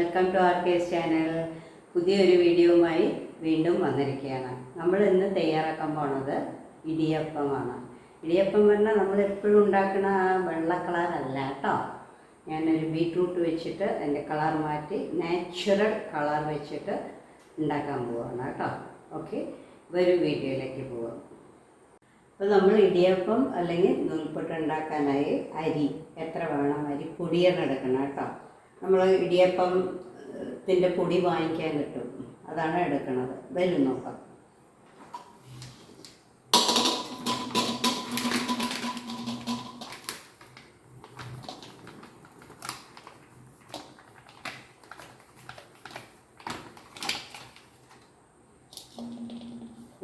Welcome to our case channel. പുതിയൊരു വീഡിയോയുമായി വീണ്ടും വന്നിരിക്കുകയാണ്. നമ്മൾ ഇന്ന് തയ്യാറാക്കാൻ പോണത് ഇടിയപ്പമാണ്. ഇടിയപ്പം പറഞ്ഞാൽ നമ്മൾ എപ്പോഴും ഉണ്ടാക്കുന്ന ആ വെള്ള കളറല്ല കേട്ടോ. ഞാനൊരു ബീറ്റ്റൂട്ട് വെച്ചിട്ട് അതിൻ്റെ കളർ മാറ്റി നാച്ചുറൽ കളർ വെച്ചിട്ട് ഉണ്ടാക്കാൻ പോവാണ് കേട്ടോ. ഓക്കെ, ഒരു വീഡിയോയിലേക്ക് പോവാം. അപ്പോൾ നമ്മൾ ഇടിയപ്പം അല്ലെങ്കിൽ നൂൽപുട്ട് ഉണ്ടാക്കാനായി അരി എത്ര വേണം, അരി പൊടിയാണ് എടുക്കണം കേട്ടോ. നമ്മൾ ഇടിയപ്പത്തിൻ്റെ പൊടി വാങ്ങിക്കാൻ കിട്ടും, അതാണ് എടുക്കുന്നത്. വരും നോക്കാം.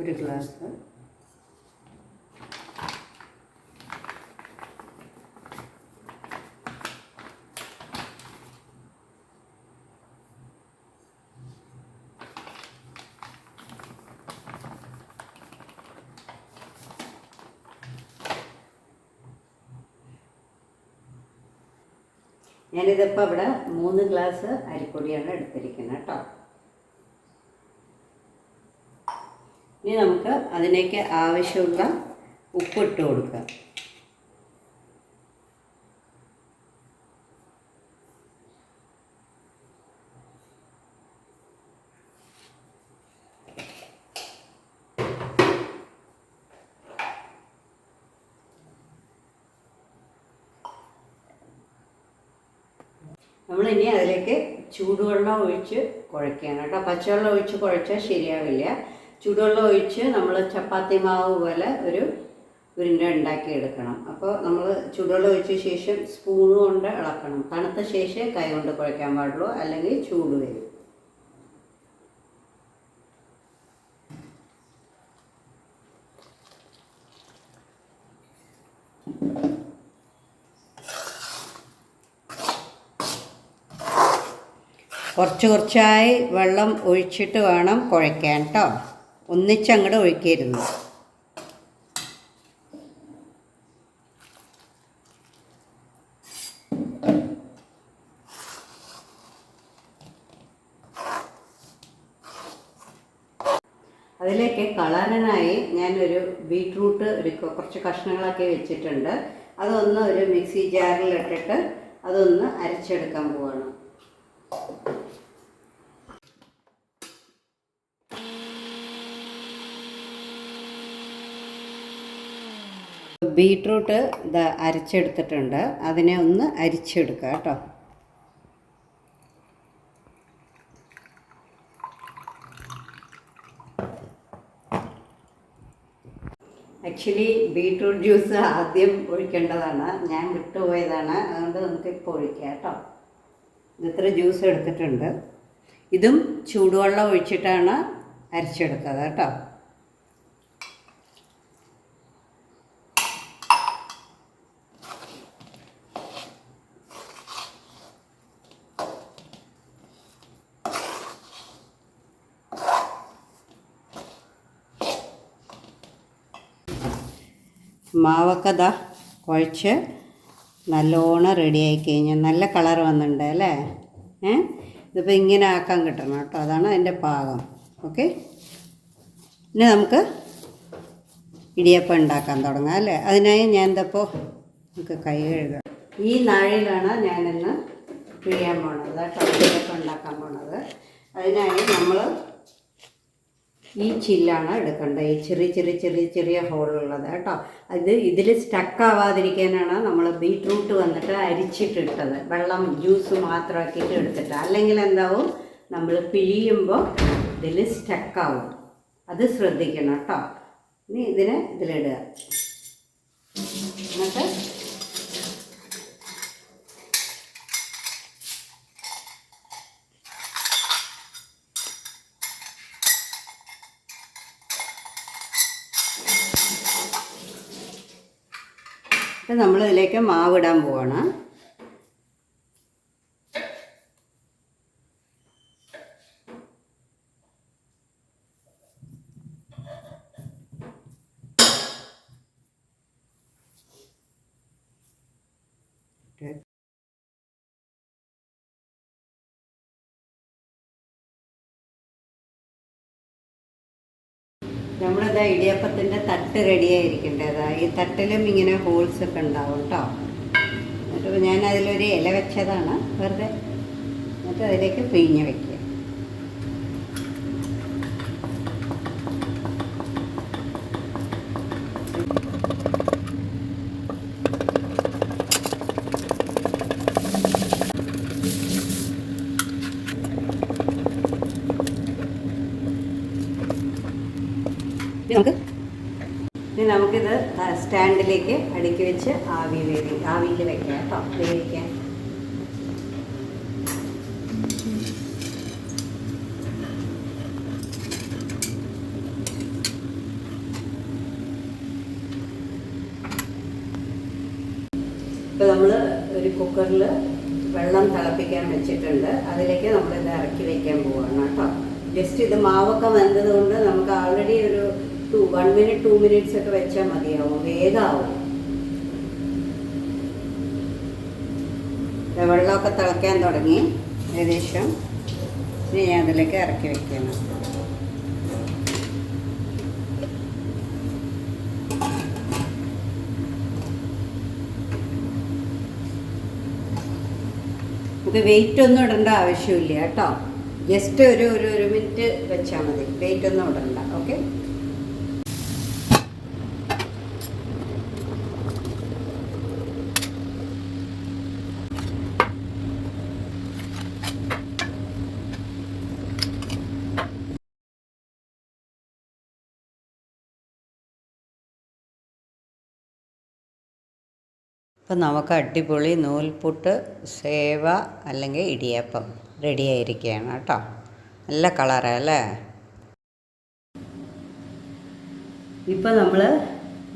ഒരു ഗ്ലാസ് ഞാനിതിപ്പോൾ ഇവിടെ 3 ഗ്ലാസ് അരിപ്പൊടിയാണ് എടുത്തിരിക്കുന്നത് കേട്ടോ. ഇനി നമുക്ക് അതിലേക്ക് ആവശ്യമുള്ള ഉപ്പിട്ട് കൊടുക്കാം. നമ്മളിനി അതിലേക്ക് ചൂടുവെള്ളം ഒഴിച്ച് കുഴയ്ക്കണം കേട്ടോ. പച്ചവെള്ളം ഒഴിച്ച് കുഴച്ചാൽ ശരിയാവില്ല. ചൂടുവെള്ളം ഒഴിച്ച് നമ്മൾ ചപ്പാത്തി മാവ് പോലെ ഒരു ഉരുണ്ട ഉണ്ടാക്കിയെടുക്കണം. അപ്പോൾ നമ്മൾ ചൂടുവെള്ളം ഒഴിച്ച ശേഷം സ്പൂൺ കൊണ്ട് ഇളക്കണം. തണുത്ത ശേഷം കൈ കൊണ്ട് കുഴയ്ക്കാൻ പാടുള്ളൂ, അല്ലെങ്കിൽ ചൂട് വരും. കുറച്ച് കുറച്ചായി വെള്ളം ഒഴിച്ചിട്ട് വേണം കുഴയ്ക്കാൻ കേട്ടോ. ഒന്നിച്ചങ്ങോട്ട് ഒഴിക്കരുത്. അതിലേക്ക് കളറിനായി ഞാനൊരു ബീറ്റ്റൂട്ട് കുറച്ച് കഷ്ണങ്ങളൊക്കെ വെച്ചിട്ടുണ്ട്. അതൊന്ന് ഒരു മിക്സി ജാറിലിട്ടിട്ട് അതൊന്ന് അരച്ചെടുക്കാൻ പോവാണ്. ബീറ്റ്റൂട്ട് ഇത് അരച്ചെടുത്തിട്ടുണ്ട്. അതിനെ ഒന്ന് അരിച്ചെടുക്കുക കേട്ടോ. ആക്ച്വലി ബീറ്റ്റൂട്ട് ജ്യൂസ് ആദ്യം ഒഴിക്കേണ്ടതാണ്, ഞാൻ വിട്ടുപോയതാണ്. അതുകൊണ്ട് നമുക്ക് ഇപ്പോൾ ഒഴിക്കാം കേട്ടോ. ഇത്ര ജ്യൂസ് എടുത്തിട്ടുണ്ട്. ഇതും ചൂടുവെള്ളം ഒഴിച്ചിട്ടാണ് അരച്ചെടുത്തത് കേട്ടോ. മാവൊക്കെ ദാ കുഴച്ച് നല്ലോണം റെഡിയായി കഴിഞ്ഞാൽ നല്ല കളർ വന്നിട്ടുണ്ട് അല്ലേ. ഇതിപ്പോൾ ഇങ്ങനെ ആക്കാൻ കിട്ടണം കേട്ടോ. അതാണ് അതിൻ്റെ പാകം. ഓക്കെ, ഇനി നമുക്ക് ഇടിയപ്പം ഉണ്ടാക്കാൻ തുടങ്ങാം അല്ലേ. അതിനായി ഞാൻ എന്തപ്പോൾ നമുക്ക് കൈ കഴുകാം. ഈ നാഴിയിലാണ് ഞാനിന്ന് പിഴിയാൻ പോണത് കേട്ടോ, ഇടിയപ്പം ഉണ്ടാക്കാൻ പോണത്. അതിനായി നമ്മൾ ഈ ചില്ലാണ് എടുക്കേണ്ടത്. ഈ ചെറിയ ചെറിയ ചെറിയ ചെറിയ ഹോളുള്ളത് കേട്ടോ. ഇതിൽ സ്റ്റക്കാവാതിരിക്കാനാണ് നമ്മൾ ബീറ്റ്റൂട്ട് വന്നിട്ട് അരിച്ചിട്ടിട്ടത്. വെള്ളം ജ്യൂസ് മാത്രമാക്കിയിട്ട് എടുത്തിട്ട്, അല്ലെങ്കിൽ എന്താവും, നമ്മൾ പിഴിയുമ്പോൾ ഇതിൽ സ്റ്റക്കാവും. അത് ശ്രദ്ധിക്കണം കേട്ടോ. ഇനി ഇതിലിടുക. എന്നിട്ട് നമ്മളിതിലേക്ക് മാവിടാൻ പോവാണ്. Okay. നമ്മളിതാ ഇടിയപ്പത്തിൻ്റെ തട്ട് റെഡിയായിരിക്കേണ്ടതാ. ഈ തട്ടിലും ഇങ്ങനെ ഹോൾസ് ഒക്കെ ഉണ്ടാവും കേട്ടോ. എന്നിട്ട് ഞാൻ അതിലൊരു ഇല വെച്ചതാണ് വെറുതെ. എന്നിട്ട് അതിലേക്ക് പിഴിഞ്ഞ് വെക്കുക. ഇനി നമുക്കിത് സ്റ്റാൻഡിലേക്ക് അടുക്കി വെച്ച് ആവിയിൽ വെക്കാം കേട്ടോ, വേവിക്കാൻ. ഇപ്പോൾ നമ്മൾ ഒരു കുക്കറിൽ വെള്ളം തിളപ്പിക്കാൻ വെച്ചിട്ടുണ്ട്. അതിലേക്ക് നമ്മളിത് ഇറക്കി വയ്ക്കാൻ പോവുകയാണ് കേട്ടോ. ജസ്റ്റ് ഇത് മാവൊക്കെ വെന്തത് കൊണ്ട് നമുക്ക് ആൾറെഡി ഒരു 1 minute 2 minutes ഒക്കെ വെച്ചാൽ മതിയാവും, വേഗമാവും. വെള്ളമൊക്കെ തിളയ്ക്കാൻ തുടങ്ങി ഏകദേശം. ഇനി ഞാൻ അതിലേക്ക് ഇറക്കി വയ്ക്കണം. ഇത് വെയിറ്റ് ഒന്നും ഇടേണ്ട ആവശ്യമില്ല കേട്ടോ. ജസ്റ്റ് ഒരു മിനിറ്റ് വെച്ചാൽ മതി, വെയിറ്റ് ഒന്നും ഇടണ്ട. ഓക്കെ. ഇപ്പം നമുക്ക് അടിപൊളി നൂൽപുട്ട്, സേവ അല്ലെങ്കിൽ ഇടിയപ്പം റെഡി ആയിരിക്കുകയാണ് കേട്ടോ. നല്ല കളറല്ലേ. ഇപ്പം നമ്മൾ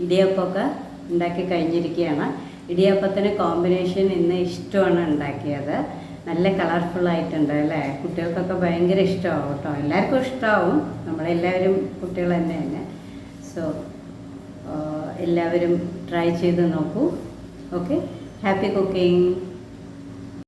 ഇടിയപ്പമൊക്കെ ഉണ്ടാക്കി കഴിഞ്ഞിരിക്കുകയാണ്. ഇടിയപ്പത്തിന് കോമ്പിനേഷൻ ഇന്ന് ഇഷ്ടമാണ് ഉണ്ടാക്കിയത്. നല്ല കളർഫുള്ളായിട്ടുണ്ട് അല്ലേ. കുട്ടികൾക്കൊക്കെ ഭയങ്കര ഇഷ്ടമാവും കേട്ടോ. എല്ലാവർക്കും ഇഷ്ടമാവും, നമ്മളെല്ലാവരും കുട്ടികൾ തന്നെ. സോ എല്ലാവരും ട്രൈ ചെയ്ത് നോക്കൂ. Okay, happy cooking.